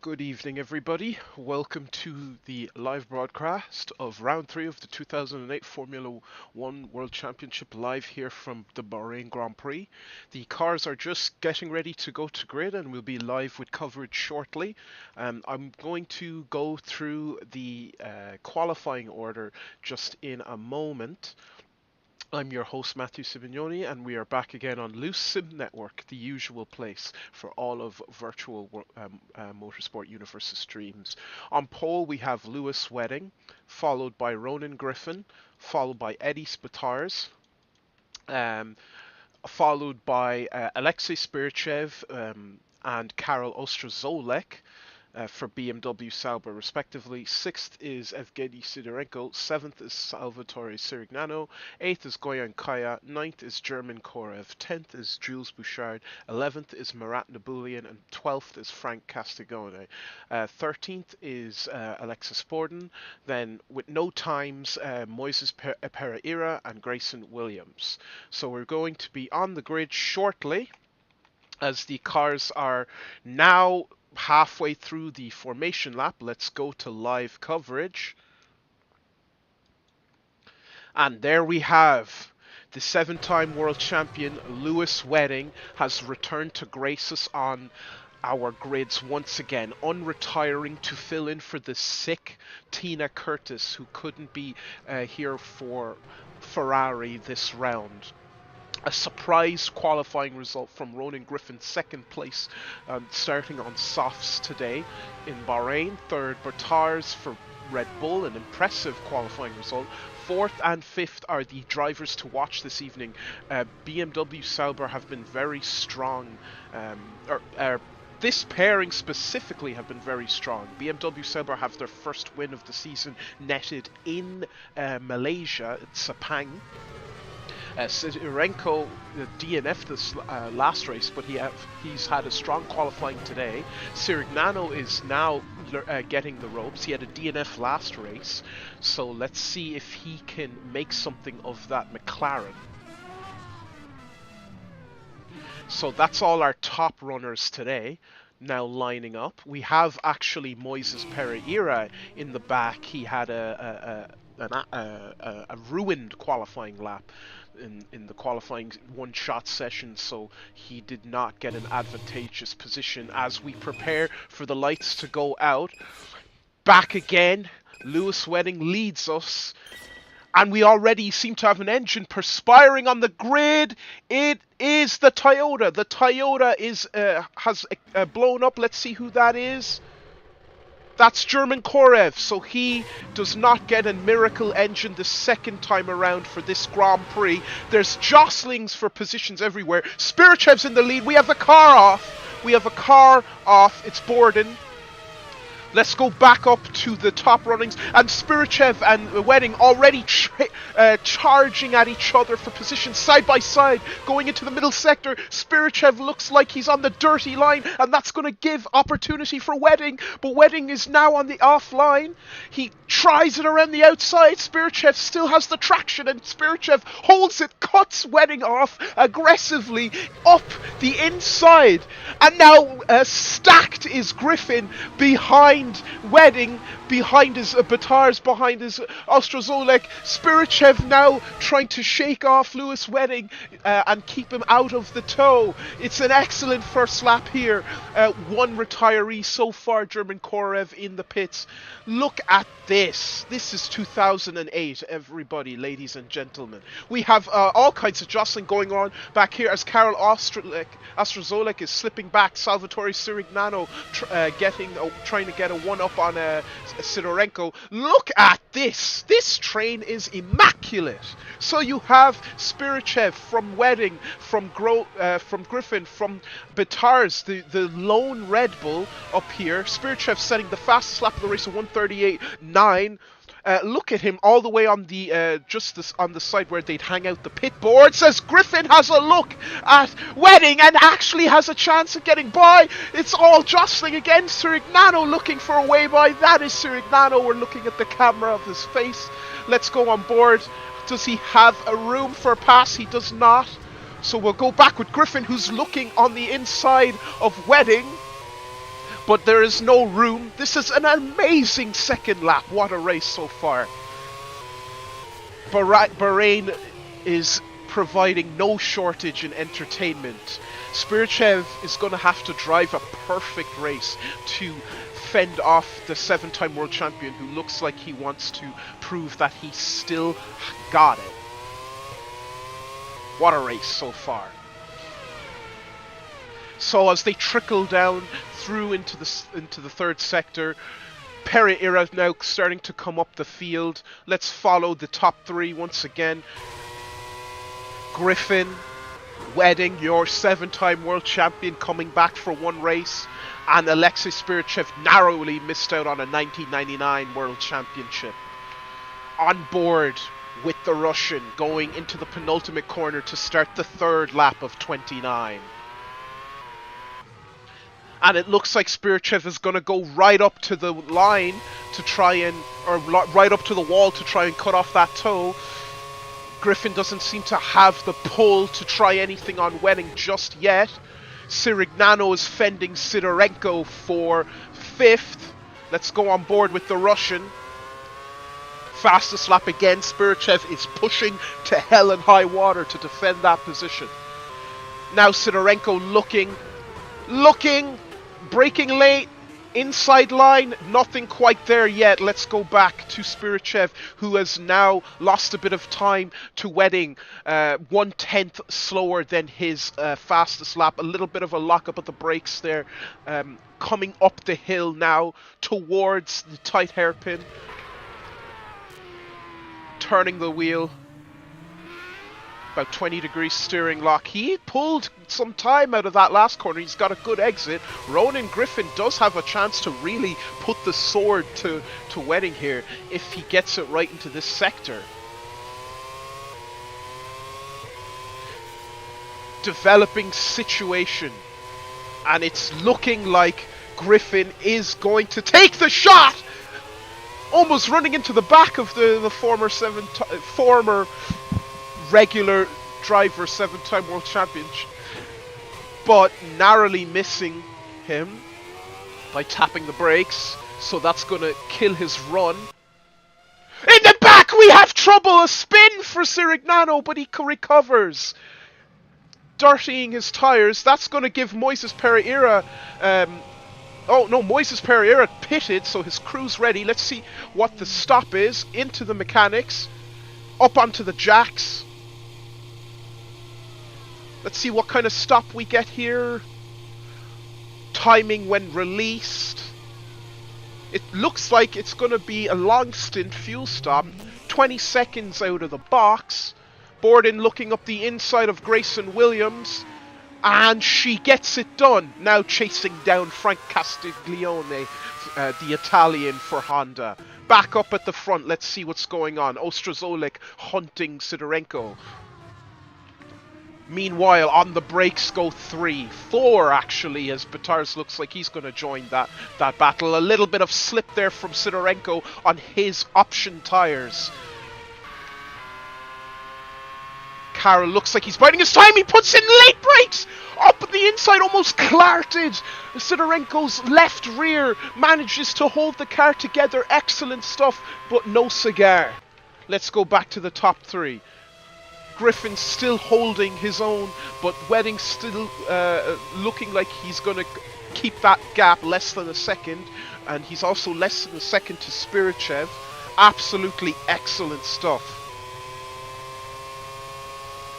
Good evening, everybody. Welcome to the live broadcast of round 3 of the 2008 Formula One World Championship live here from the Bahrain Grand Prix. The cars are just getting ready to go to grid and we'll be live with coverage shortly. I'm going to go through the qualifying order just in a moment. I'm your host, Matthew Sivignoni, and we are back again on Loose Sim Network, the usual place for all of virtual Motorsport Universe's streams. On pole, we have Lewis Wedding, followed by Ronan Griffin, followed by Eddie Spitars, followed by Alexei Spirichev and Karol Ostrozolek for BMW Sauber, respectively. Sixth is Evgeny Sidorenko. Seventh is Salvatore Sirignano. Eighth is Goyan Kaya. Ninth is German Korev. 10th is Jules Bouchard. 11th is Marat Nabulian. And 12th is Frank Castigone. 13th is Alexis Borden. Then, with no times, Moises Pereira and Grayson Williams. So we're going to be on the grid shortly, as the cars are now halfway through the formation lap. Let's go to live coverage. And there we have the 7-time world champion Lewis Wedding has returned to grace us on our grids once again, unretiring to fill in for the sick Tina Curtis, who couldn't be here for Ferrari this round. A surprise qualifying result from Ronan Griffin's second place, starting on softs today in Bahrain. Third, Bertars for Red Bull, an impressive qualifying result. Fourth and fifth are the drivers to watch this evening. BMW Sauber have been very strong, this pairing specifically have been very strong. BMW Sauber have their first win of the season netted in Malaysia at Sepang. Sidorenko DNF'd this last race, but he's had a strong qualifying today. Sirignano is now getting the ropes. He had a DNF last race, so let's see if he can make something of that McLaren. So that's all our top runners today now lining up. We have actually Moises Pereira in the back. He had a ruined qualifying lap in the qualifying one-shot session, so he did not get an advantageous position as we prepare for the lights to go out. Back again, Lewis Wedding leads us, and we already seem to have an engine perspiring on the grid. It is the Toyota. The Toyota has blown up. Let's see who that is. That's German Korev, so he does not get a miracle engine the second time around for this Grand Prix. There's jostlings for positions everywhere. Spirichev's in the lead. We have a car off. It's Borden. Let's go back up to the top runnings, and Spirichev and Wedding already charging at each other for positions side by side, going into the middle sector. Spirichev looks like he's on the dirty line, and that's going to give opportunity for Wedding, but Wedding is now on the off line. He tries it around the outside. Spirichev still has the traction, and Spirichev holds it, cuts Wedding off aggressively up the inside, and now stacked is Griffin behind Wedding, behind his Batars, behind his Ostrozolek. Spirichev now trying to shake off Lewis Wedding and keep him out of the tow. It's an excellent first lap here. One retiree so far, German Korev in the pits. Look at this. This is 2008, everybody, ladies and gentlemen. We have all kinds of jostling going on back here as Karol Ostrozolek is slipping back. Salvatore Sirignano trying to get a one-up on Sidorenko. Look at this. This train is immaculate. So you have Spirichev from Wedding, from Griffin, from Batars, the lone Red Bull up here. Spirichev setting the fastest lap of the race of 1:38.9. Look at him all the way on the on the side where they'd hang out the pit boards, as Griffin has a look at Wedding and actually has a chance of getting by. It's all jostling again. Sirignano looking for a way by. That is Sirignano. We're looking at the camera of his face. Let's go on board. Does he have a room for a pass? He does not. So we'll go back with Griffin, who's looking on the inside of Wedding. but there is no room. This is an amazing second lap. What a race so far. Bahrain is providing no shortage in entertainment. Spirichev is going to have to drive a perfect race to fend off the 7-time world champion, who looks like he wants to prove that he still got it. What a race so far. So as they trickle down through into the third sector, Pereira now starting to come up the field. Let's follow the top three once again. Griffin, Wedding, your 7-time world champion, coming back for one race, and Alexei Spirichev narrowly missed out on a 1999 world championship. On board with the Russian, going into the penultimate corner to start the third lap of 29. And it looks like Spirichev is going to go right up to the line to try and, or right up to the wall to try and cut off that toe. Griffin doesn't seem to have the pull to try anything on Wedding just yet. Sirignano is fending Sidorenko for 5th. Let's go on board with the Russian. Fastest lap again. Spirichev is pushing to hell and high water to defend that position. Now Sidorenko looking, braking late, inside line, nothing quite there yet. Let's go back to Spirichev, who has now lost a bit of time to Wedding, 1/10 slower than his fastest lap. A little bit of a lockup of the brakes there, coming up the hill now towards the tight hairpin, turning the wheel. About 20 degrees steering lock. He pulled some time out of that last corner. He's got a good exit. Ronan Griffin does have a chance to really put the sword to Wedding here if he gets it right into this sector. Developing situation. And it's looking like Griffin is going to take the shot! Almost running into the back of the former regular driver, 7-time world champion, but narrowly missing him by tapping the brakes, so that's going to kill his run. In the back we have trouble, a spin for Sirignano, but he recovers, dirtying his tyres. That's going to give Moises Pereira oh no, Moises Pereira pitted, so his crew's ready. Let's see what the stop is. Into the mechanics, up onto the jacks. Let's see what kind of stop we get here. Timing when released. It looks like it's going to be a long stint fuel stop. 20 seconds out of the box. Borden looking up the inside of Grayson Williams. And she gets it done. Now chasing down Frank Castiglione, the Italian for Honda. Back up at the front. Let's see what's going on. Ostrozolik hunting Sidorenko. Meanwhile, on the brakes go 3, 4 actually, as Batars looks like he's going to join that battle. A little bit of slip there from Sidorenko on his option tyres. Carroll looks like he's biding his time. He puts in late brakes! Up the inside, almost clarted. Sidorenko's left rear manages to hold the car together. Excellent stuff, but no cigar. Let's go back to the top 3. Griffin still holding his own, but Wedding still looking like he's going to keep that gap less than a second. And he's also less than a second to Spirichev. Absolutely excellent stuff.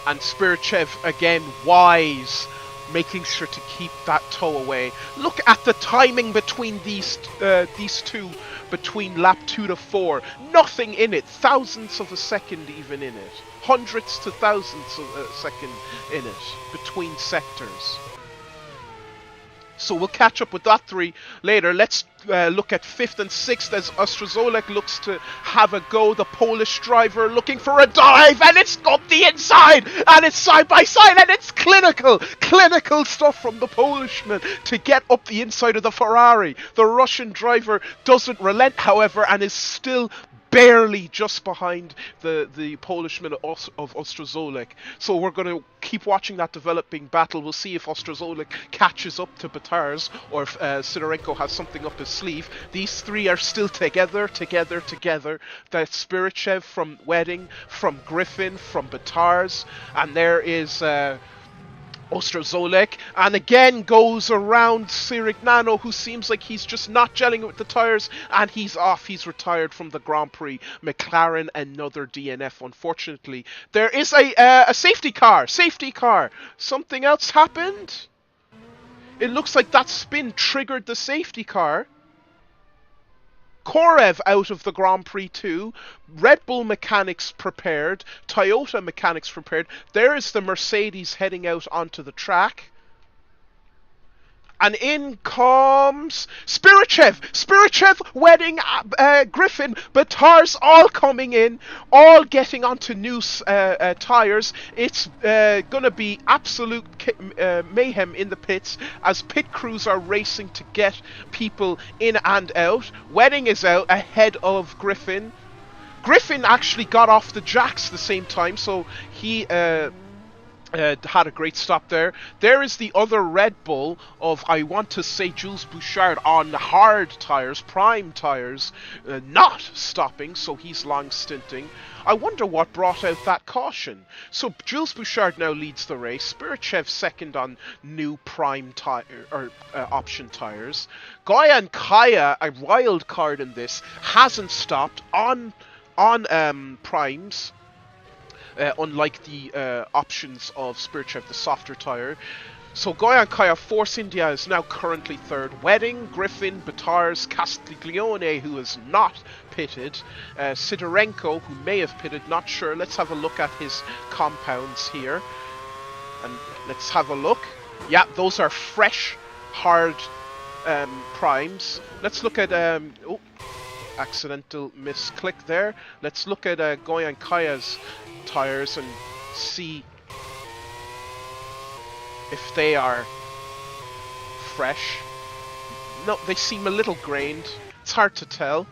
And Spirichev, again, wise, making sure to keep that toe away. Look at the timing between these two, between lap 2 to 4. Nothing in it. Thousandths of a second even in it. Hundredths to thousandths of a second in it, between sectors. So we'll catch up with that 3 later. Let's look at 5th and 6th as Ostrozolek looks to have a go. The Polish driver looking for a dive, and it's up the inside, and it's side by side, and it's clinical stuff from the Polishman to get up the inside of the Ferrari. The Russian driver doesn't relent, however, and is still barely just behind the Polishman of Ostrozolek. So we're going to keep watching that developing battle. We'll see if Ostrozolek catches up to Batars or if Sidorenko has something up his sleeve. These three are still together. That's Spirichev from Wedding, from Griffin, from Batars, and there is Ostrozolek, and again goes around Sirignano, who seems like he's just not gelling with the tyres, and he's off. He's retired from the Grand Prix. McLaren, another DNF, unfortunately. There is a safety car. Something else happened? It looks like that spin triggered the safety car. Korev out of the Grand Prix too. Red Bull mechanics prepared. Toyota mechanics prepared. There is the Mercedes heading out onto the track. And in comes Spirichev, Wedding, Griffin, Batars all coming in, all getting onto new tyres. It's going to be absolute mayhem in the pits as pit crews are racing to get people in and out. Wedding is out ahead of Griffin. Griffin actually got off the jacks the same time, so he had a great stop there. There is the other Red Bull of, I want to say, Jules Bouchard on hard tyres, prime tyres, not stopping, so he's long stinting. I wonder what brought out that caution. So Jules Bouchard now leads the race. Spirichev second on new prime tire or option tyres. Goya and Kaya, a wild card in this, hasn't stopped on primes. Unlike the options of Spirichev, the softer tyre. So Goya and Kaya, Force India is now currently third. Wedding, Griffin, Batars, Castiglione, who is not pitted. Sidorenko, who may have pitted, not sure. Let's have a look at his compounds here. And let's have a look. Yeah, those are fresh, hard primes. Let's look at... accidental misclick there. Let's look at Goya and Kaya's tyres and see if they are fresh. No, they seem a little grained. It's hard to tell.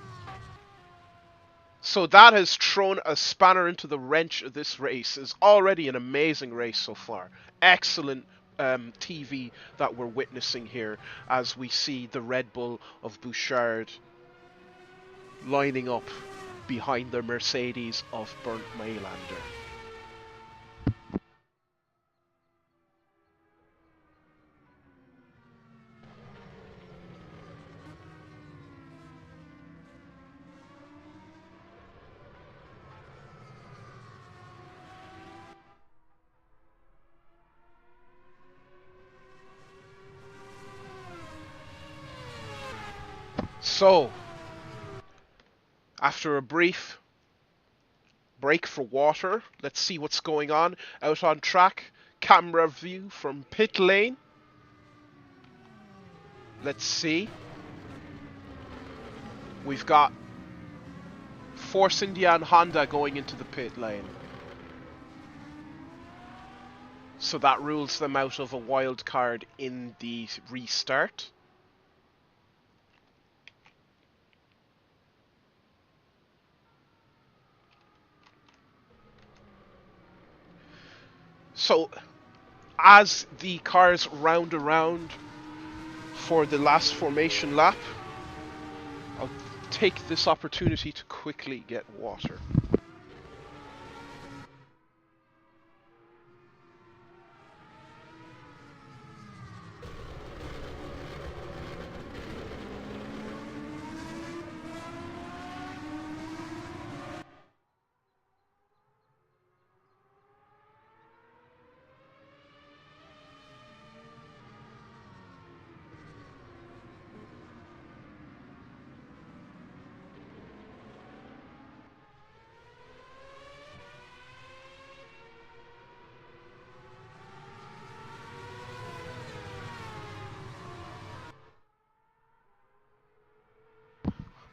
So that has thrown a spanner into the wrench of this race. It's already an amazing race so far. Excellent TV that we're witnessing here as we see the Red Bull of Bouchard lining up behind the Mercedes of Bernd Maylander. So, after a brief break for water, let's see what's going on out on track. Camera view from pit lane. Let's see. We've got Force India and Honda going into the pit lane. So that rules them out of a wild card in the restart. So, as the cars round around for the last formation lap, I'll take this opportunity to quickly get water.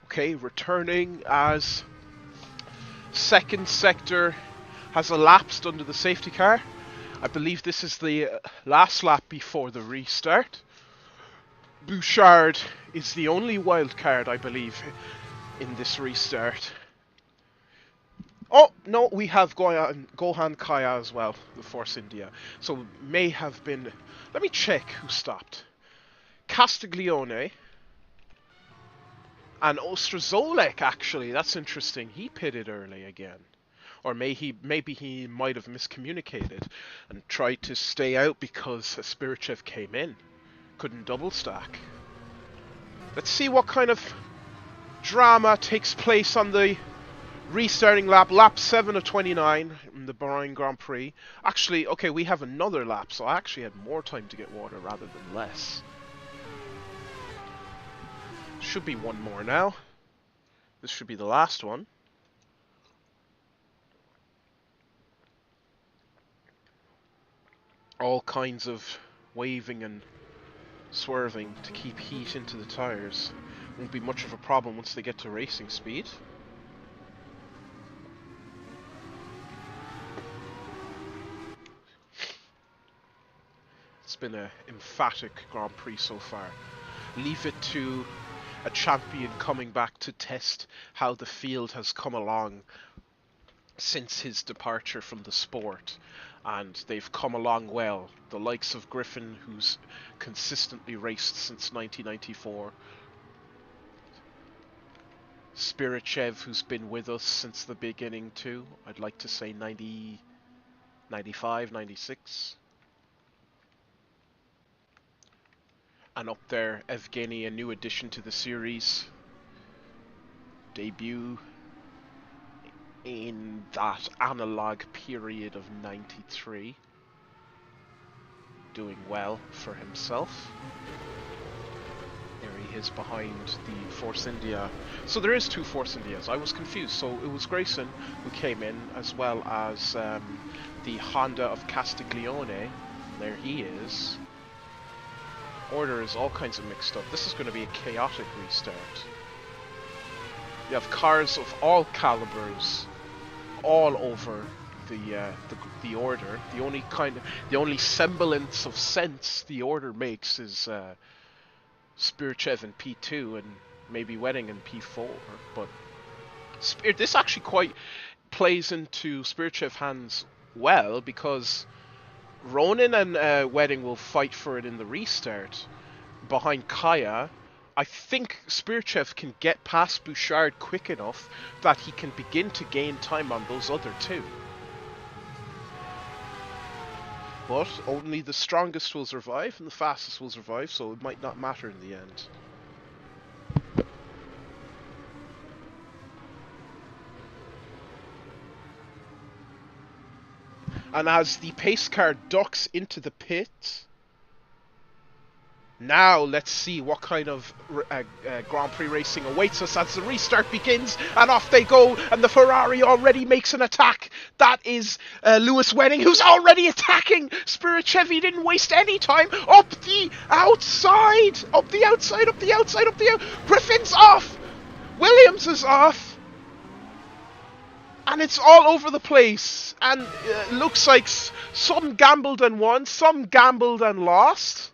Okay, returning as second sector has elapsed under the safety car. I believe this is the last lap before the restart. Bouchard is the only wild card, I believe, in this restart. Oh, no, we have Gohan Kaya as well, the Force India. So may have been... Let me check who stopped. Castiglione and Ostrozolek, actually. That's interesting. He pitted early again. Or maybe he might have miscommunicated and tried to stay out because Spirichev came in. Couldn't double stack. Let's see what kind of drama takes place on the restarting lap 7 of 29 in the Bahrain Grand Prix. Actually, okay, we have another lap, so I actually had more time to get water rather than less. Should be one more now. This should be the last one. All kinds of waving and swerving to keep heat into the tires. Won't be much of a problem once they get to racing speed. It's been an emphatic Grand Prix so far. Leave it to a champion coming back to test how the field has come along since his departure from the sport. And they've come along well. The likes of Griffin, who's consistently raced since 1994. Spirichev, who's been with us since the beginning too. I'd like to say 90, 95, 96. And up there, Evgeny, a new addition to the series. Debut in that analog period of 93. Doing well for himself. There he is behind the Force India. So there is two Force Indias. I was confused. So it was Grayson who came in, as well as the Honda of Castiglione. There he is. Order is all kinds of mixed up. This is going to be a chaotic restart. You have cars of all calibers all over the order. The only semblance of sense the order makes is Spirichev in P2 and maybe Wedding in P4. But this actually quite plays into Spirichev hands well, because Ronin and Wedding will fight for it in the restart behind Kaya. I think Spirichev can get past Bouchard quick enough that he can begin to gain time on those other two. But only the strongest will survive and the fastest will survive, so it might not matter in the end. And as the pace car ducks into the pit, now let's see what kind of Grand Prix racing awaits us as the restart begins, and off they go, and the Ferrari already makes an attack. That is Lewis Wedding, who's already attacking Spirichev. He didn't waste any time. Up the outside! Up the outside, up the outside, up the outside. Griffin's off! Williams is off! And it's all over the place. And looks like some gambled and won, some gambled and lost.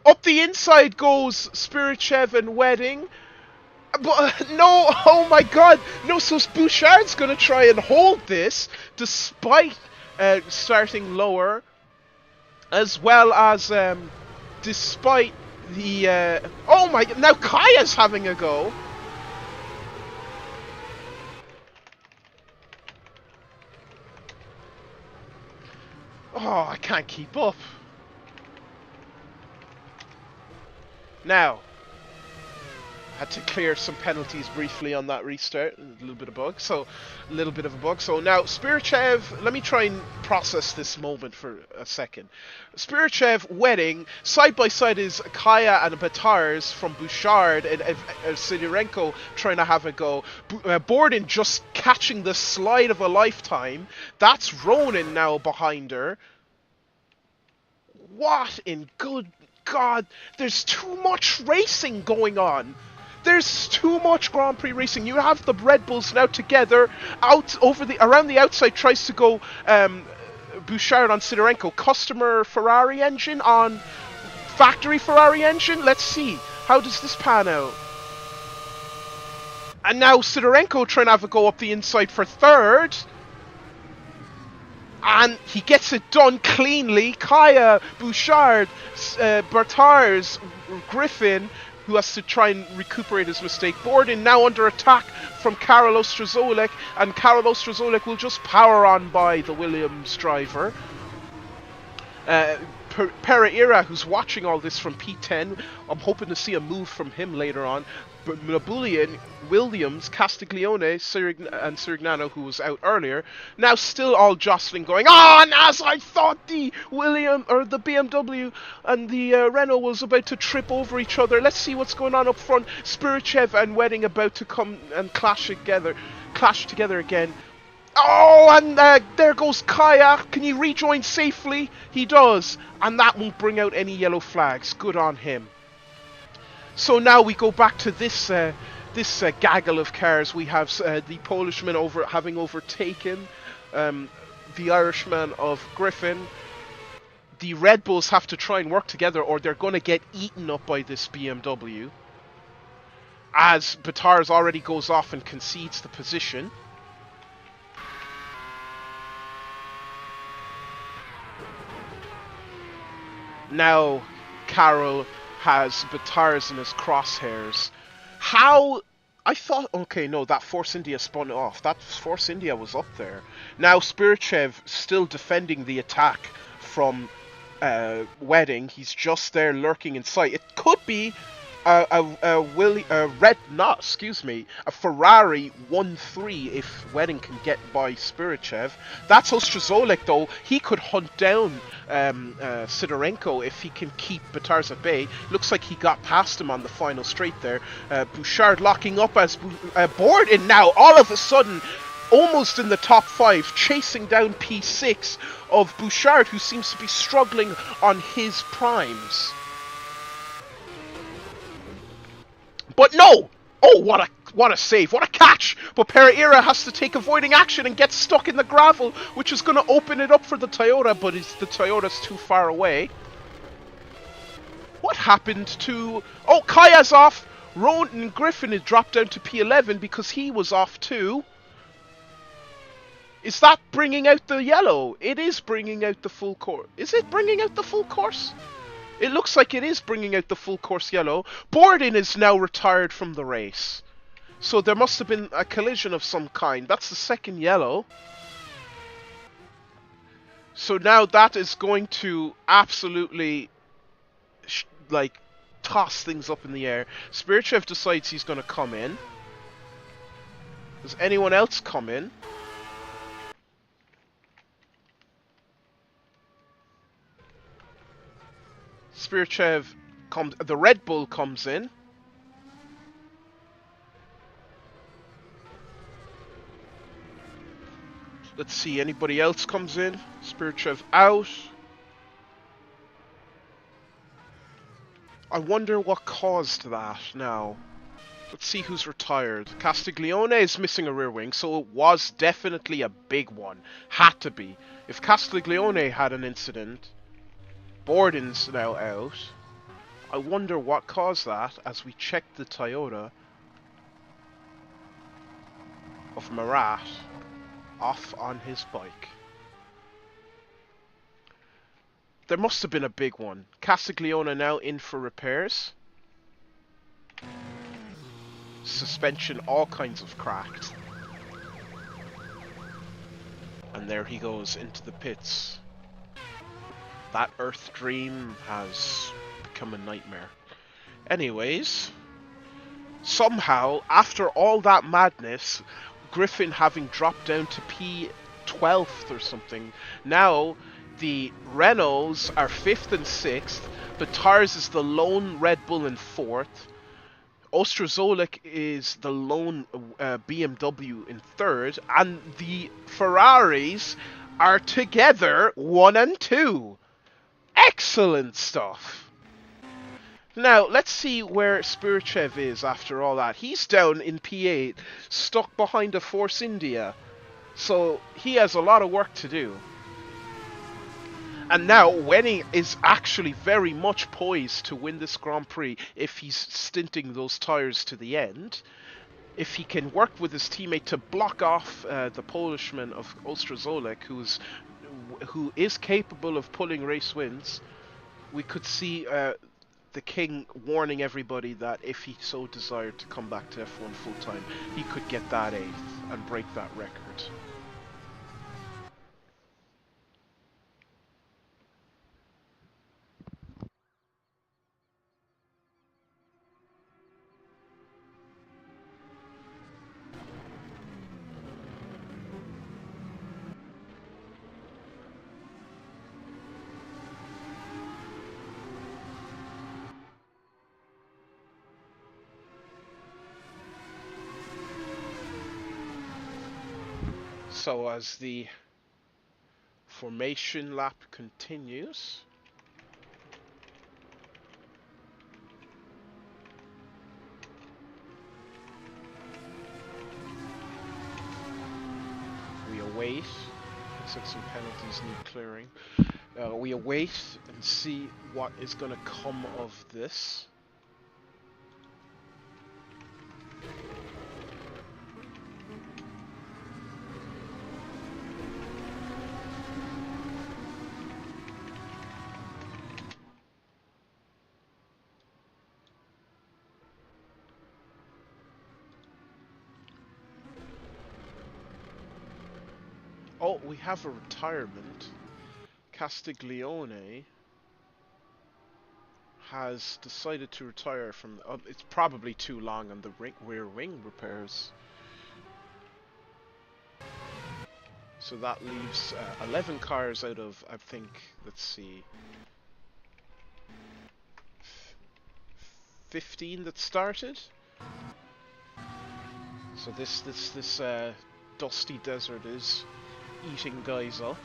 Up the inside goes Spirichev and Wedding. But no, oh my god. No, so Bouchard's going to try and hold this despite starting lower. As well as despite the... oh my... Now Kaya's having a go. Oh, I can't keep up. Now, had to clear some penalties briefly on that restart. A little bit of bug. So now, Spirichev, let me try and process this moment for a second. Spirichev, Wedding, side by side is Kaya and Batars from Bouchard and Sidorenko trying to have a go. Borden just catching the slide of a lifetime. That's Ronin now behind her. What in good God? There's too much racing going on. There's too much Grand Prix racing. You have the Red Bulls now together, around the outside tries to go Bouchard on Sidorenko. Customer Ferrari engine on factory Ferrari engine. Let's see. How does this pan out? And now Sidorenko trying to have a go up the inside for third. And he gets it done cleanly. Kaya, Bouchard, Bertars, Griffin, who has to try and recuperate his mistake. Borden now under attack from Karol Ostrozolek, and Karol Ostrozolek will just power on by the Williams driver. Pereira, who's watching all this from P10, I'm hoping to see a move from him later on. But Nabulian, Williams, Castiglione, and Sirignano, who was out earlier, now still all jostling, going, and as I thought the BMW and the Renault was about to trip over each other. Let's see what's going on up front. Spirichev and Wedding about to come and clash together again. Oh, and there goes Kaya. Can he rejoin safely? He does, and that won't bring out any yellow flags. Good on him. So now we go back to this gaggle of cars. We have the Polishman having overtaken the Irishman of Griffin. The Red Bulls have to try and work together, or they're going to get eaten up by this BMW. As Batars already goes off and concedes the position. Now, Karol has Batars in his crosshairs. How? I thought, okay, no, that Force India spun off. That Force India was up there. Now, Spirichev still defending the attack from Wedding. He's just there lurking in sight. It could be a Ferrari 1-3 if Wedding can get by Spirichev. That's Ostrozolek though. He could hunt down Sidorenko if he can keep Batars at bay. Looks like he got past him on the final straight there. Bouchard locking up as Borden now all of a sudden almost in the top 5, chasing down P6 of Bouchard, who seems to be struggling on his primes. But no! Oh, what a save, what a catch! But Pereira has to take avoiding action and gets stuck in the gravel, which is going to open it up for the Toyota, but the Toyota's too far away. What happened to... Oh, Kaya's off! Ronan Griffin had dropped down to P11 because he was off too. Is that bringing out the yellow? It is bringing out the full course. Is it bringing out the full course? It looks like it is bringing out the full course yellow. Borden is now retired from the race. So there must have been a collision of some kind. That's the second yellow. So now that is going to absolutely toss things up in the air. Spirichev decides he's going to come in. Does anyone else come in? Spirichev comes. The Red Bull comes in. Let's see. Anybody else comes in? Spirichev out. I wonder what caused that now. Let's see who's retired. Castiglione is missing a rear wing, so it was definitely a big one. Had to be. If Castiglione had an incident, Borden's now out. I wonder what caused that as we check the Toyota of Marat off on his bike. There must have been a big one. Castiglione now in for repairs. Suspension, all kinds of cracked. And there he goes into the pits. That Earth Dream has become a nightmare. Anyways, somehow, after all that madness, Griffin having dropped down to P12th or something, now the Renaults are 5th and 6th, Batars is the lone Red Bull in 4th, Ostrozolek is the lone BMW in 3rd, and the Ferraris are together 1 and 2. Excellent stuff. Now, let's see where Spirichev is after all that. He's down in P8, stuck behind a Force India. So, he has a lot of work to do. And now, Wenny is actually very much poised to win this Grand Prix if he's stinting those tyres to the end. if he can work with his teammate to block off the Polishman of Ostrozolek, who is capable of pulling race wins, we could see the King warning everybody that if he so desired to come back to F1 full time, he could get that 8th and break that record. So as the formation lap continues, we await. Looks like some penalties need clearing. We await and see what is going to come of this. Oh, we have a retirement. Castiglione has decided to retire from... it's probably too long on the rear wing repairs. So that leaves 11 cars out of, I think, let's see, 15 that started. So this dusty desert is eating guys up.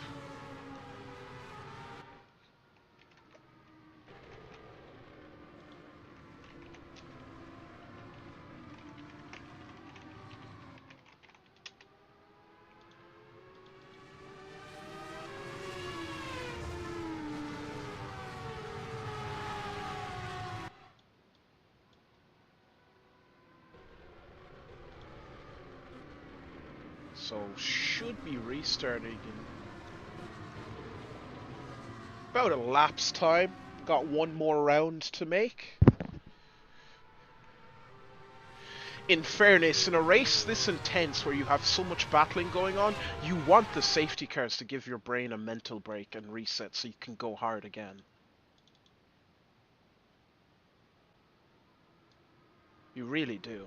So should be restarting in about a lap's time. Got one more round to make. In fairness, in a race this intense where you have so much battling going on, you want the safety cars to give your brain a mental break and reset so you can go hard again. You really do.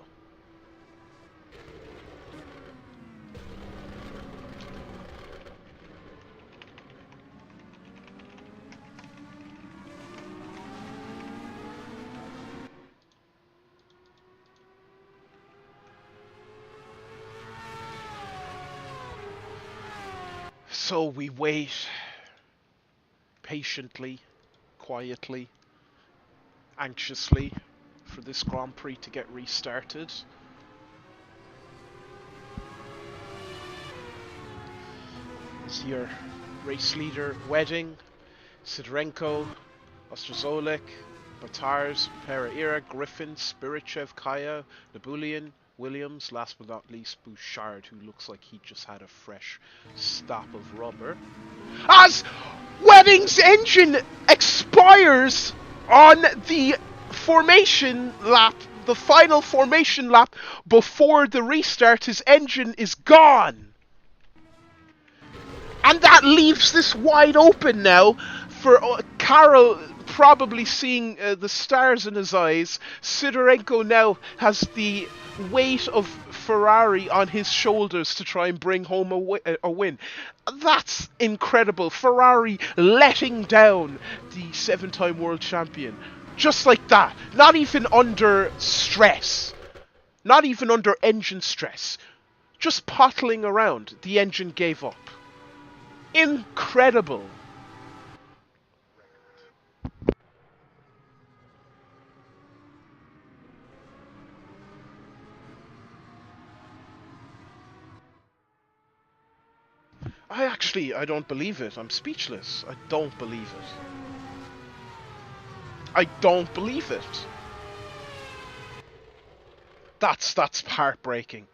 So we wait patiently, quietly, anxiously for this Grand Prix to get restarted. It's your race leader Wedding, Sidorenko, Ostrozolek, Batars, Pereira, Griffin, Spirichev, Kaya, Nabulian, Williams, last but not least Bouchard, who looks like he just had a fresh stop of rubber. As Wedding's engine expires on the formation lap, the final formation lap before the restart, his engine is gone. And that leaves this wide open now for Carroll probably seeing the stars in his eyes. Sidorenko now has the weight of Ferrari on his shoulders to try and bring home a win. That's incredible. Ferrari letting down the 7-time world champion. Just like that. Not even under stress. Not even under engine stress. Just pottling around. The engine gave up. Incredible. I don't believe it. I'm speechless. I don't believe it. I don't believe it. That's heartbreaking.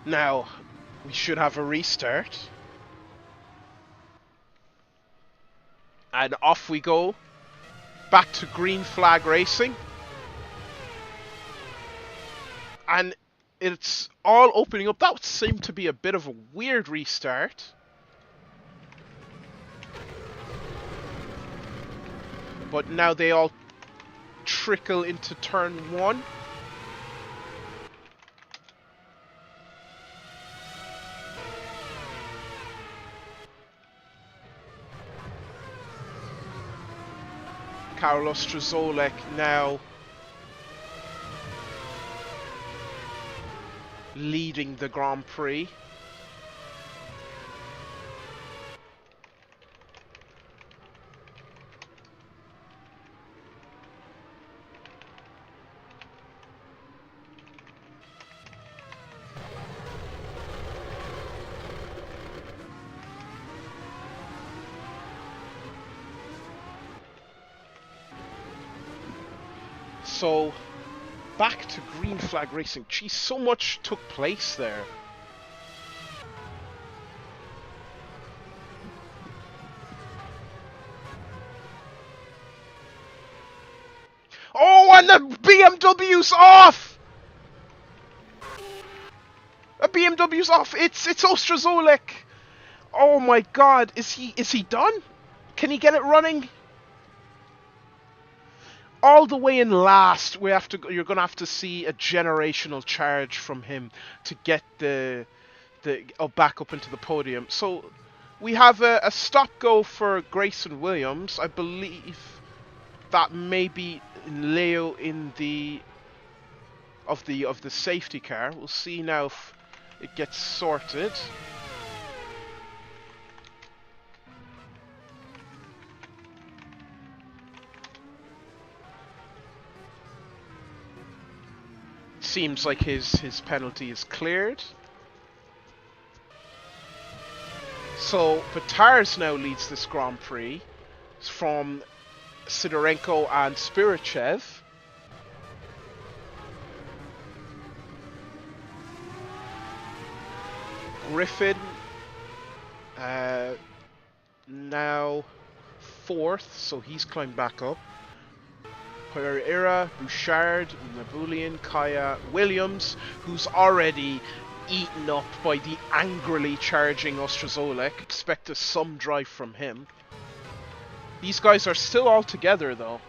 Now, we should have a restart. And off we go. Back to green flag racing. And it's all opening up. That seemed to be a bit of a weird restart. But now they all trickle into turn 1. Carlos Strzelec now leading the Grand Prix. So, back to green flag racing. Geez, so much took place there. Oh, and the BMW's off! A BMW's off. It's Ostrozolek. Oh my God, is he done? Can he get it running? All the way in last, you're gonna have to see a generational charge from him to get the back up into the podium. So we have a stop go for Grayson Williams. I believe that may be Leo in the safety car. We'll see now if it gets sorted. Seems like his penalty is cleared. So Patars now leads this Grand Prix from Sidorenko and Spirichev. Griffin now 4th, so he's climbed back up. Pereira, Bouchard, Nabulian, Kaya, Williams, who's already eaten up by the angrily charging Ostrozolek. Expect some drive from him. These guys are still all together though.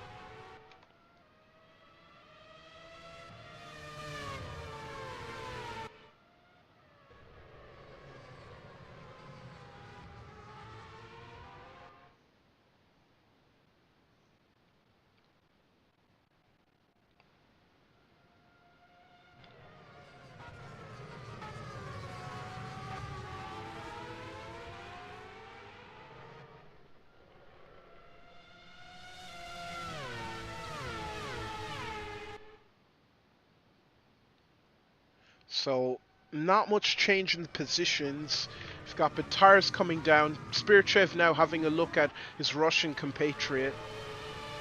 So, not much change in the positions. We've got Batars coming down. Spirichev now having a look at his Russian compatriot.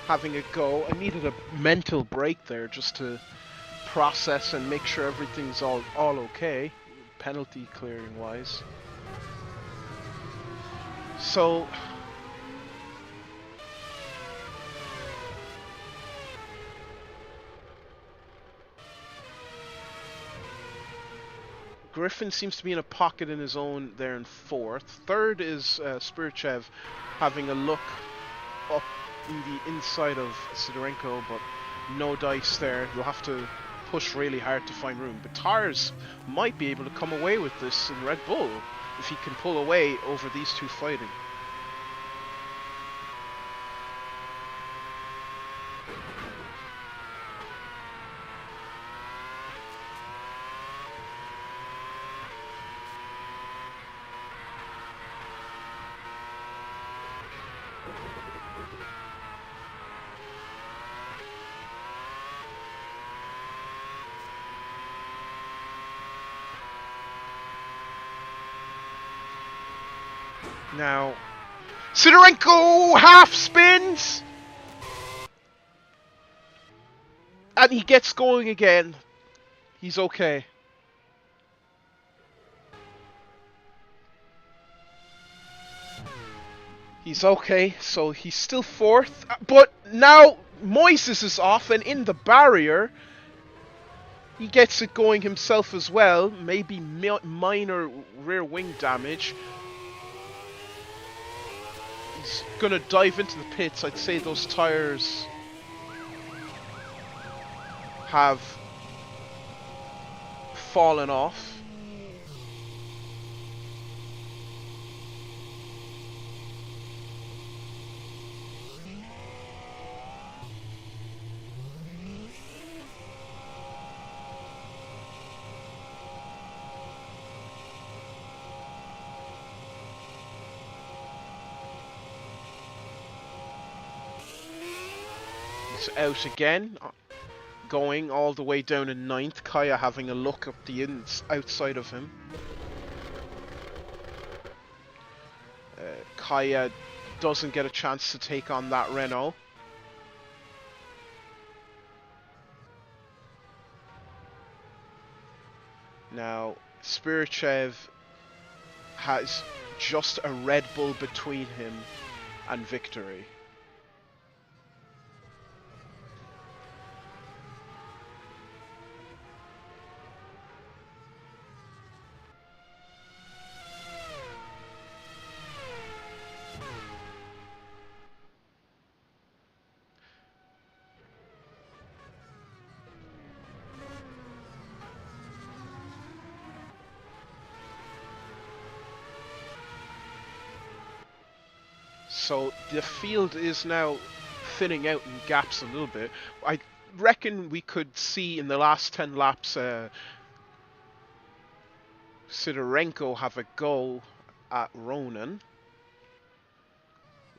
Having a go. I needed a mental break there just to process and make sure everything's all okay. Penalty clearing wise. So... Griffin seems to be in a pocket in his own there in 4th. 3rd is Spirichev having a look up in the inside of Sidorenko, but no dice there. You'll have to push really hard to find room. But Tars might be able to come away with this in Red Bull if he can pull away over these two fighting. Now, Sidorenko half spins! And he gets going again. He's okay. He's okay, so he's still fourth. But now Moises is off, and in the barrier, he gets it going himself as well. Maybe minor rear wing damage. He's gonna dive into the pits. I'd say those tires have fallen off. He's out again, going all the way down in ninth. Kaya having a look up the outside of him. Kaya doesn't get a chance to take on that Renault. Now, Spirichev has just a Red Bull between him and victory. So the field is now thinning out in gaps a little bit. I reckon we could see in the last 10 laps Sidorenko have a go at Ronan.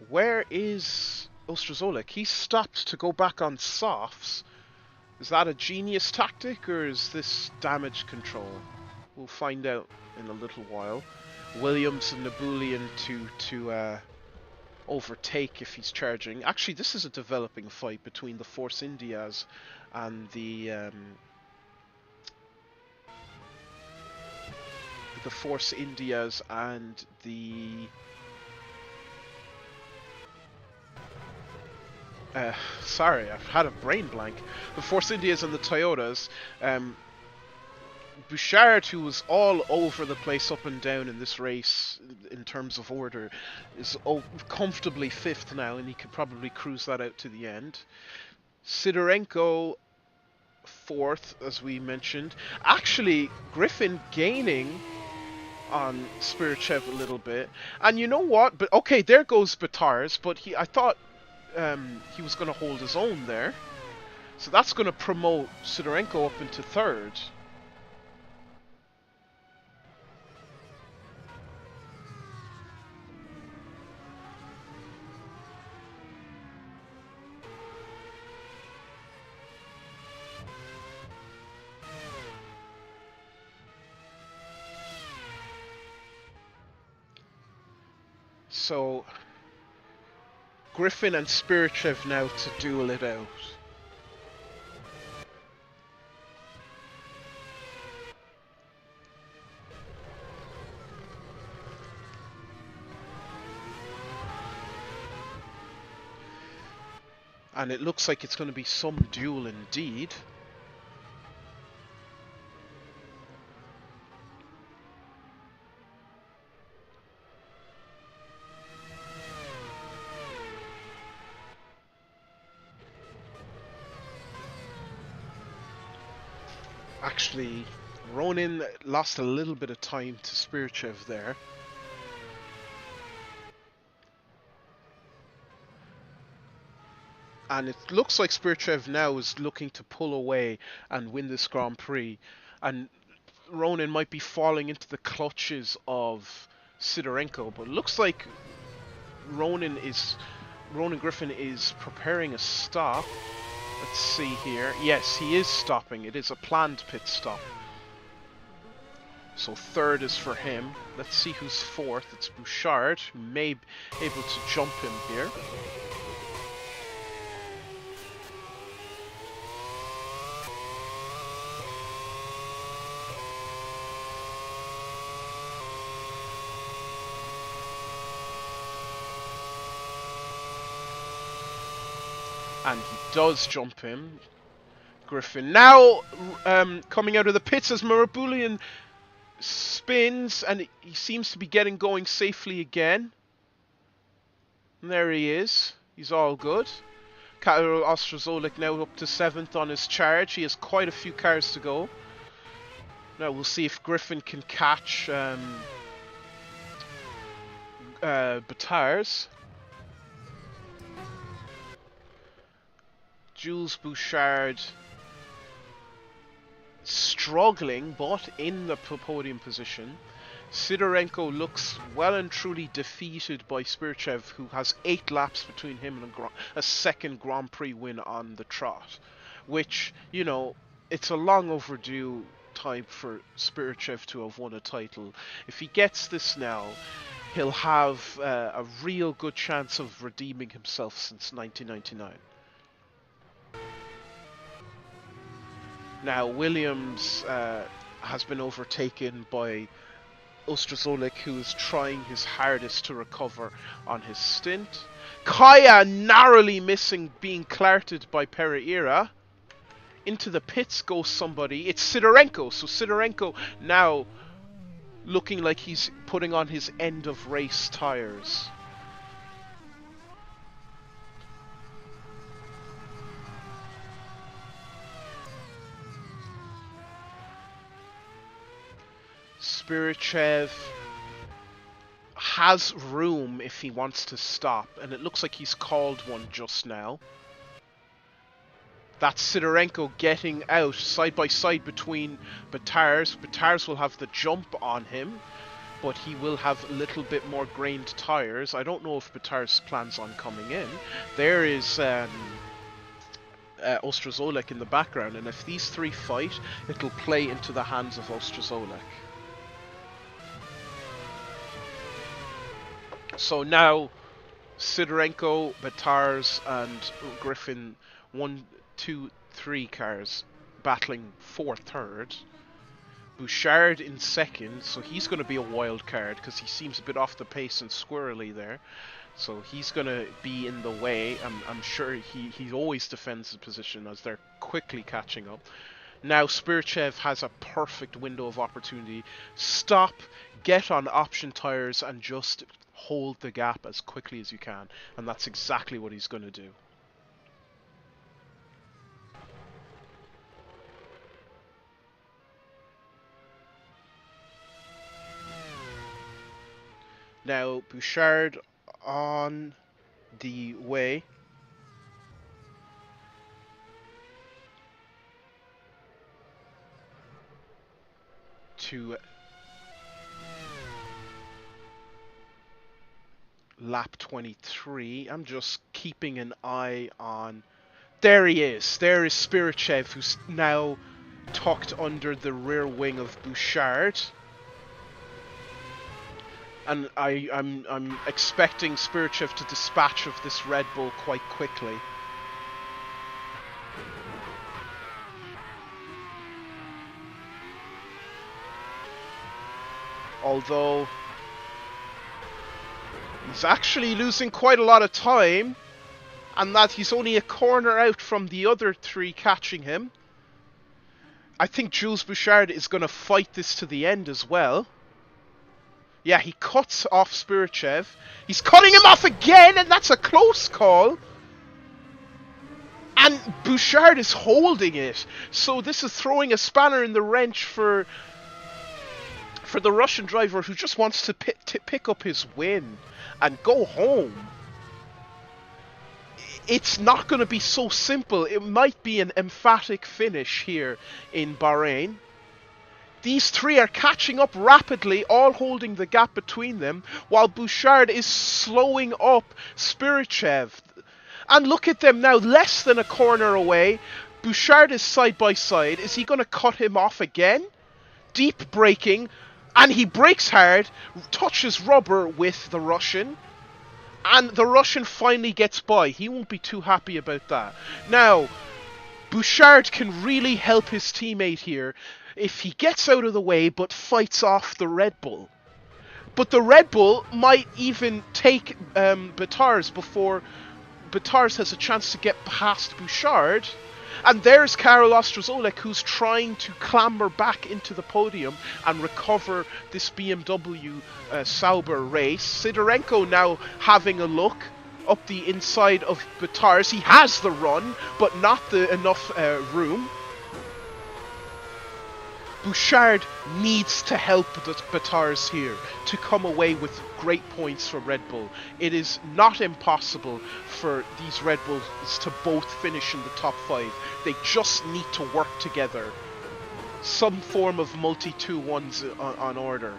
Where is Ostrozolik? He stopped to go back on softs. Is that a genius tactic, or is this damage control? We'll find out in a little while. Williams and Nabulian to overtake if he's charging. Actually, this is a developing fight between the Force Indias and the Force Indias and the sorry, I've had a brain blank. The Force Indias and the Toyotas. Bouchard, who was all over the place up and down in this race in terms of order, is comfortably fifth now, and he could probably cruise that out to the end. Sidorenko fourth, as we mentioned. Actually, Griffin gaining on Spirichev a little bit. And you know what? But okay, there goes Batars, but I thought he was going to hold his own there. So that's going to promote Sidorenko up into third. So, Griffin and Spirichev now to duel it out. And it looks like it's going to be some duel indeed. Actually, Ronin lost a little bit of time to Spirichev there. And it looks like Spirichev now is looking to pull away and win this Grand Prix. And Ronin might be falling into the clutches of Sidorenko, but it looks like Ronin Griffin is preparing a stop. Let's see here. Yes, he is stopping. It is a planned pit stop. So third is for him. Let's see who's fourth. It's Bouchard, who may be able to jump him here. And he does jump him. Griffin now coming out of the pits as Marabulian spins, and he seems to be getting going safely again. And there he is. He's all good. Ostrozolik now up to 7th on his charge. He has quite a few cars to go. Now we'll see if Griffin can catch Batars. Jules Bouchard struggling, but in the podium position. Sidorenko looks well and truly defeated by Spirchev, who has 8 laps between him and a second Grand Prix win on the trot. Which, you know, it's a long overdue time for Spirchev to have won a title. If he gets this now, he'll have a real good chance of redeeming himself since 1999. Now, Williams has been overtaken by Ostrozolik, who is trying his hardest to recover on his stint. Kaya narrowly missing being clarted by Pereira. Into the pits goes somebody. It's Sidorenko. So Sidorenko now looking like he's putting on his end of race tires. Spirichev has room if he wants to stop, and it looks like he's called one just now. That's Sidorenko getting out side by side between Batars. Batars will have the jump on him, but he will have a little bit more grained tires. I don't know if Batars plans on coming in. There is Ostrozolik in the background, and if these three fight, it'll play into the hands of Ostrozolik. So now, Sidorenko, Batars, and Griffin, 1, 2, 3 cars battling for third. Bouchard in second, so he's going to be a wild card because he seems a bit off the pace and squirrely there. So he's going to be in the way. I'm sure he always defends the position as they're quickly catching up. Now Spirchev has a perfect window of opportunity. Stop, get on option tires, and just hold the gap as quickly as you can, and that's exactly what he's going to do. Now Bouchard on the way. To lap 23. I'm just keeping an eye on... There he is. There is Spirchev, who's now tucked under the rear wing of Bouchard. And I'm expecting Spirchev to dispatch of this Red Bull quite quickly. Although he's actually losing quite a lot of time, and that he's only a corner out from the other three catching him. I think Jules Bouchard is going to fight this to the end as well. Yeah, he cuts off Spirchev. He's cutting him off again, and that's a close call. And Bouchard is holding it. So this is throwing a spanner in the wrench for the Russian driver who just wants to pick up his win and go home. It's not going to be so simple. It might be an emphatic finish here in Bahrain. These three are catching up rapidly, all holding the gap between them, while Bouchard is slowing up Spirchev. And look at them now, less than a corner away. Bouchard is side by side. Is he going to cut him off again? Deep braking. And he brakes hard, touches rubber with the Russian, and the Russian finally gets by. He won't be too happy about that. Now, Bouchard can really help his teammate here if he gets out of the way but fights off the Red Bull. But the Red Bull might even take Batars before Batars has a chance to get past Bouchard. And there's Karol Ostrozolek, who's trying to clamber back into the podium and recover this BMW Sauber race. Sidorenko now having a look up the inside of Batars. He has the run, but not enough room. Bouchard needs to help the Batars here to come away with great points for Red Bull. It is not impossible for these Red Bulls to both finish in the top 5. They just need to work together. Some form of multi-2-1s on order.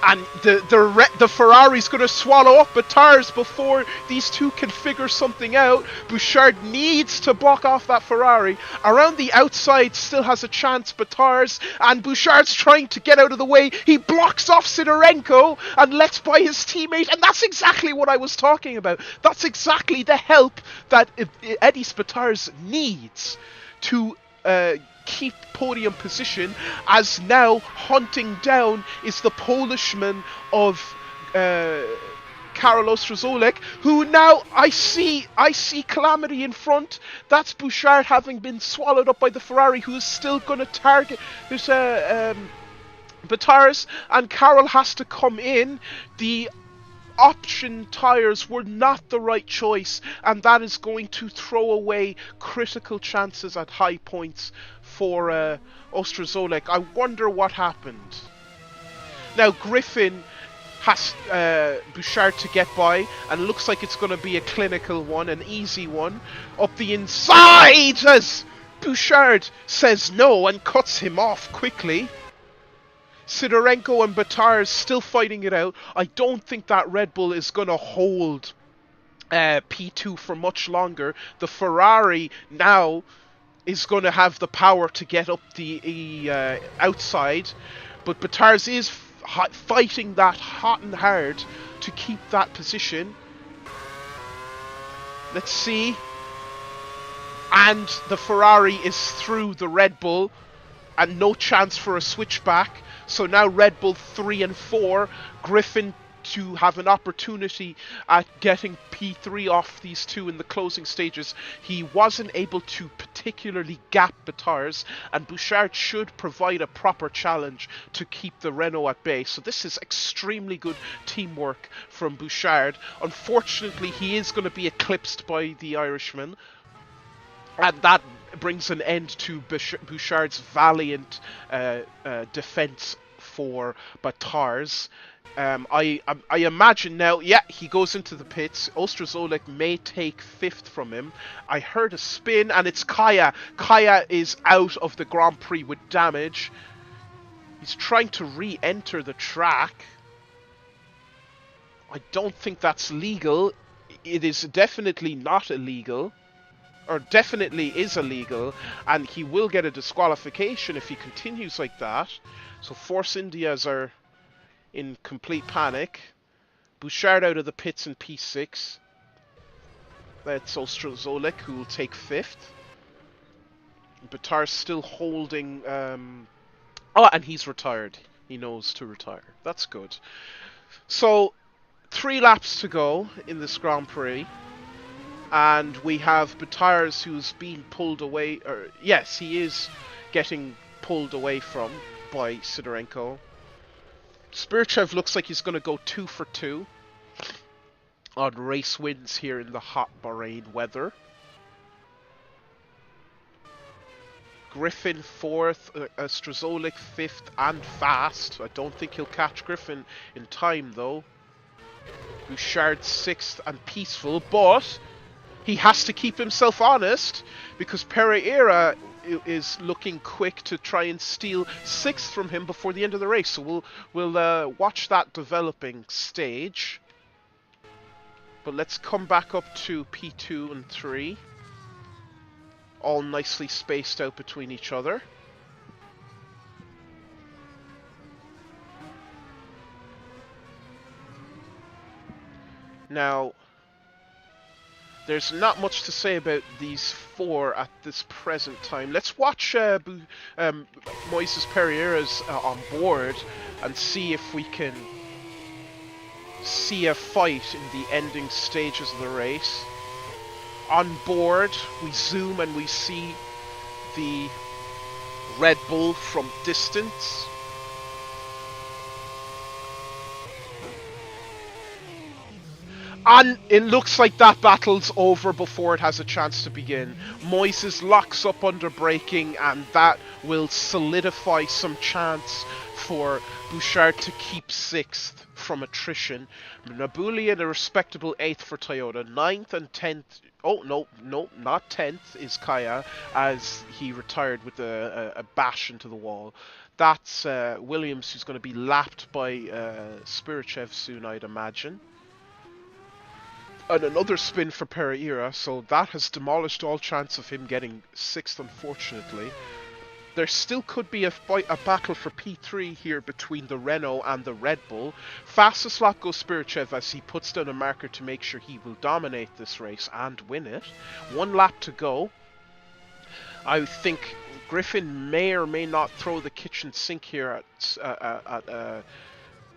And the Ferrari's going to swallow up Batars before these two can figure something out. Bouchard needs to block off that Ferrari. Around the outside still has a chance, Batars, and Bouchard's trying to get out of the way. He blocks off Sidorenko and lets by his teammate, and that's exactly what I was talking about. That's exactly the help that Eddie Batars needs to keep podium position, as now hunting down is the Polishman of Karol Ostrozolek, who now I see calamity in front. That's Bouchard having been swallowed up by the Ferrari, who is still going to target. There's Batars, and Karol has to come in. The option tyres were not the right choice, and that is going to throw away critical chances at high points for Ostrozolek. I wonder what happened. Now Griffin has Bouchard to get by, and looks like it's going to be a clinical one, an easy one. Up the inside as Bouchard says no and cuts him off quickly. Sidorenko and Batars still fighting it out. I don't think that Red Bull is going to hold P2 for much longer. The Ferrari now is going to have the power to get up the outside, but Batars is fighting that hot and hard to keep that position. Let's see. And the Ferrari is through the Red Bull, and no chance for a switchback. So now Red Bull 3 and 4, Griffin to have an opportunity at getting P3 off these two in the closing stages. He wasn't able to particularly gap Batars, and Bouchard should provide a proper challenge to keep the Renault at bay. So this is extremely good teamwork from Bouchard. Unfortunately, he is going to be eclipsed by the Irishman, and that brings an end to Bouchard's valiant defense for Batars. I imagine now, yeah, he goes into the pits. Ostrozolek may take 5th from him. I heard a spin, and it's Kaya. Kaya is out of the Grand Prix with damage. He's trying to re-enter the track. I don't think that's legal. It is definitely not illegal. Or definitely is illegal, and he will get a disqualification if he continues like that. So Force Indias are in complete panic. Bouchard out of the pits in P6. That's Ostrozolek, who will take 5th. Batars still holding... Oh, and he's retired. He knows to retire. That's good. So, 3 laps to go in this Grand Prix. And we have Batars, who's being pulled away, or yes, he is getting pulled away from by Sidorenko. Spirchev looks like he's going to go 2 for 2 on race wins here in the hot Bahrain weather. Griffin 4th, Ostrozolek 5th and fast. I don't think he'll catch Griffin in time though. Bouchard 6th and peaceful, but he has to keep himself honest because Pereira is looking quick to try and steal 6th from him before the end of the race. So we'll watch that developing stage. But let's come back up to P2 and 3. All nicely spaced out between each other. Now, there's not much to say about these four at this present time. Let's watch Moises Pereira's on board and see if we can see a fight in the ending stages of the race. On board, we zoom and we see the Red Bull from distance. And it looks like that battle's over before it has a chance to begin. Moises locks up under braking, and that will solidify some chance for Bouchard to keep 6th from attrition. Nabuli in a respectable 8th for Toyota. 9th and 10th. Oh, no, not 10th is Kaya, as he retired with a bash into the wall. That's Williams, who's going to be lapped by Spirichev soon, I'd imagine. And another spin for Pereira, so that has demolished all chance of him getting 6th, unfortunately. There still could be a battle for P3 here between the Renault and the Red Bull. Fastest lap goes Spirichev as he puts down a marker to make sure he will dominate this race and win it. 1 lap to go. I think Griffin may or may not throw the kitchen sink here at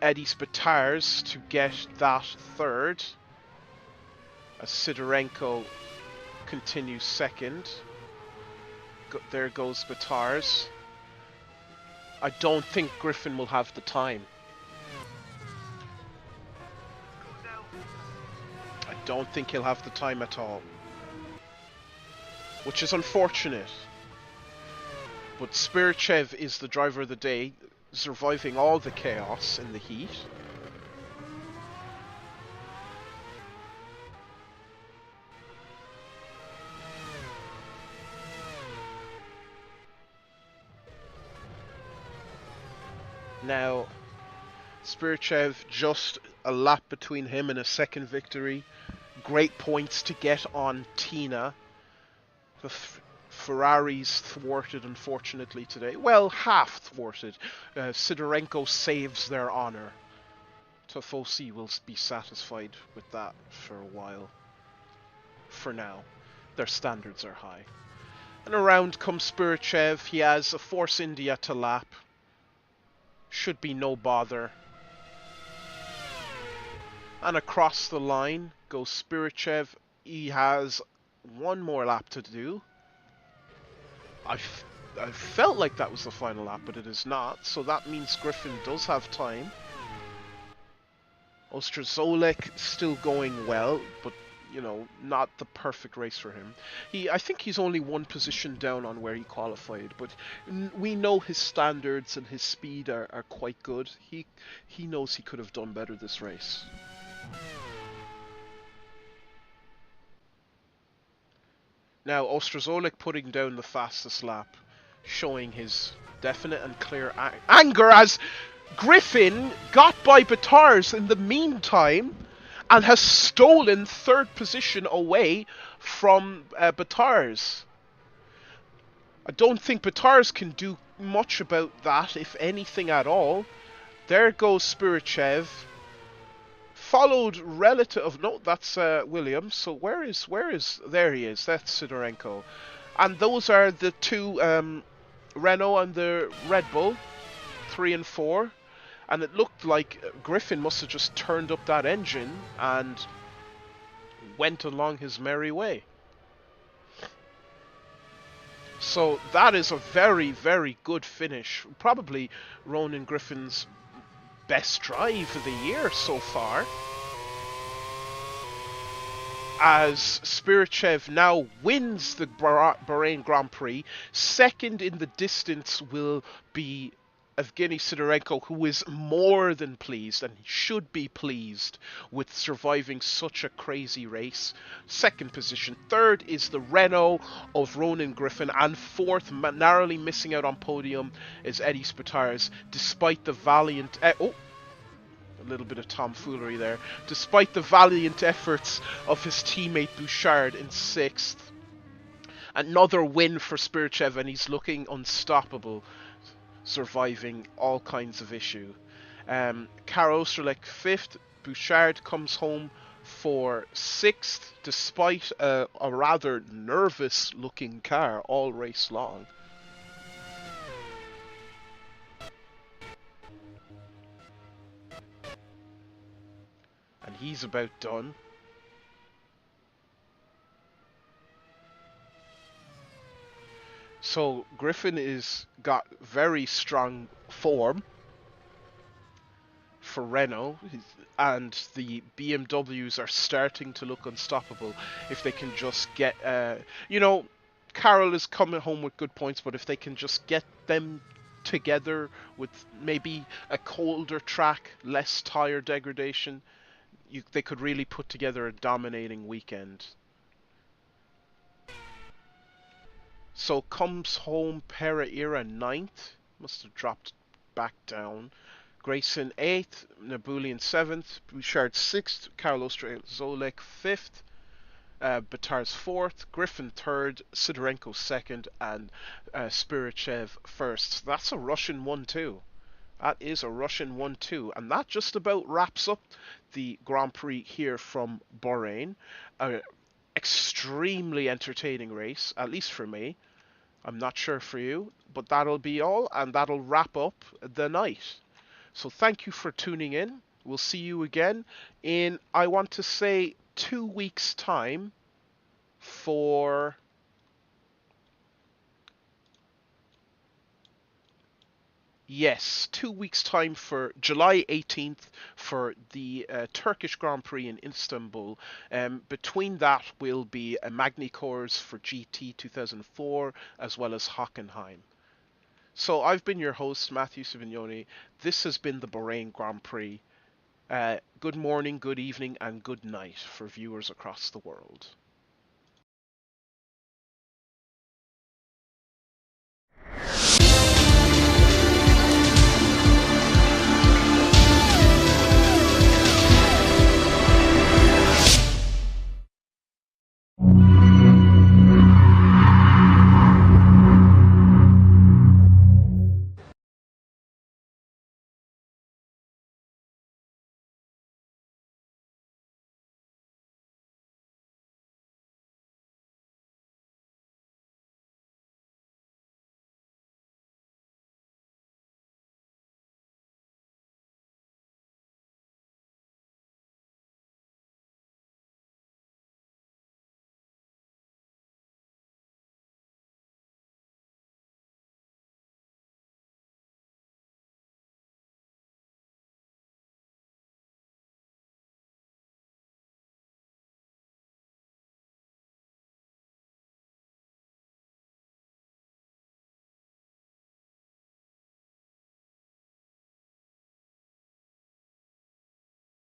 Eddie Spitars to get that 3rd. As Sidorenko continues 2nd. There goes Spitars. I don't think Griffin will have the time. I don't think he'll have the time at all. Which is unfortunate. But Spirichev is the driver of the day, surviving all the chaos in the heat. Now, Spirichev just a lap between him and a 2nd victory. Great points to get on Tina. The Ferrari's thwarted, unfortunately, today. Well, half thwarted. Sidorenko saves their honor. Tofosi will be satisfied with that for a while. For now. Their standards are high. And around comes Spirichev. He has a Force India to lap. Should be no bother. And across the line goes Spirichev. He has 1 more lap to do. I felt like that was the final lap, but it is not. So that means Griffin does have time. Ostrozolek still going well, but you know, not the perfect race for him. I think he's only 1 position down on where he qualified, but we know his standards and his speed are quite good. He knows he could have done better this race. Now, Ostrozolek putting down the fastest lap, showing his definite and clear anger as Griffin got by Batars in the meantime and has stolen 3rd position away from Batars. I don't think Batars can do much about that, if anything at all. There goes Spirichev. Followed relative... No, that's Williams. So where is... There he is. That's Sidorenko. And those are the 2 Renault and the Red Bull. 3 and 4. And it looked like Griffin must have just turned up that engine and went along his merry way. So that is a very, very good finish. Probably Ronan Griffin's best drive of the year so far. As Spirichev now wins the Bahrain Grand Prix. 2nd in the distance will be Evgeny Sidorenko, who is more than pleased, and he should be pleased with surviving such a crazy race. 2nd position. 3rd is the Renault of Ronan Griffin, and 4th, narrowly missing out on podium, is Eddie Spitars, despite the valiant... a little bit of tomfoolery there. Despite the valiant efforts of his teammate Bouchard in 6th. Another win for Spirichev, and he's looking unstoppable, surviving all kinds of issue. Kara Ostrolek 5th. Bouchard comes home for sixth, despite a rather nervous-looking car all race long. And he's about done. So Griffin is got very strong form for Renault, and the BMWs are starting to look unstoppable if they can just get, you know, Carroll is coming home with good points, but if they can just get them together with maybe a colder track, less tire degradation, they could really put together a dominating weekend. So comes home Pereira ninth, must have dropped back down. Grayson 8th, Nabulian 7th, Bouchard 6th, Carlos Zolek 5th, Batar's 4th, Griffin 3rd, Sidorenko 2nd, and Spirichev 1st. That's a Russian 1-2. That is a Russian 1-2. And that just about wraps up the Grand Prix here from Bahrain. An extremely entertaining race, at least for me. I'm not sure for you, but that'll be all, and that'll wrap up the night. So thank you for tuning in. We'll see you again in, I want to say, 2 weeks' time for... Yes, 2 weeks' time for July 18th for the Turkish Grand Prix in Istanbul. Between that will be a Magny Cours for GT 2004 as well as Hockenheim. So I've been your host, Matthew Sivignoni. This has been the Bahrain Grand Prix. Good morning, good evening, and good night for viewers across the world.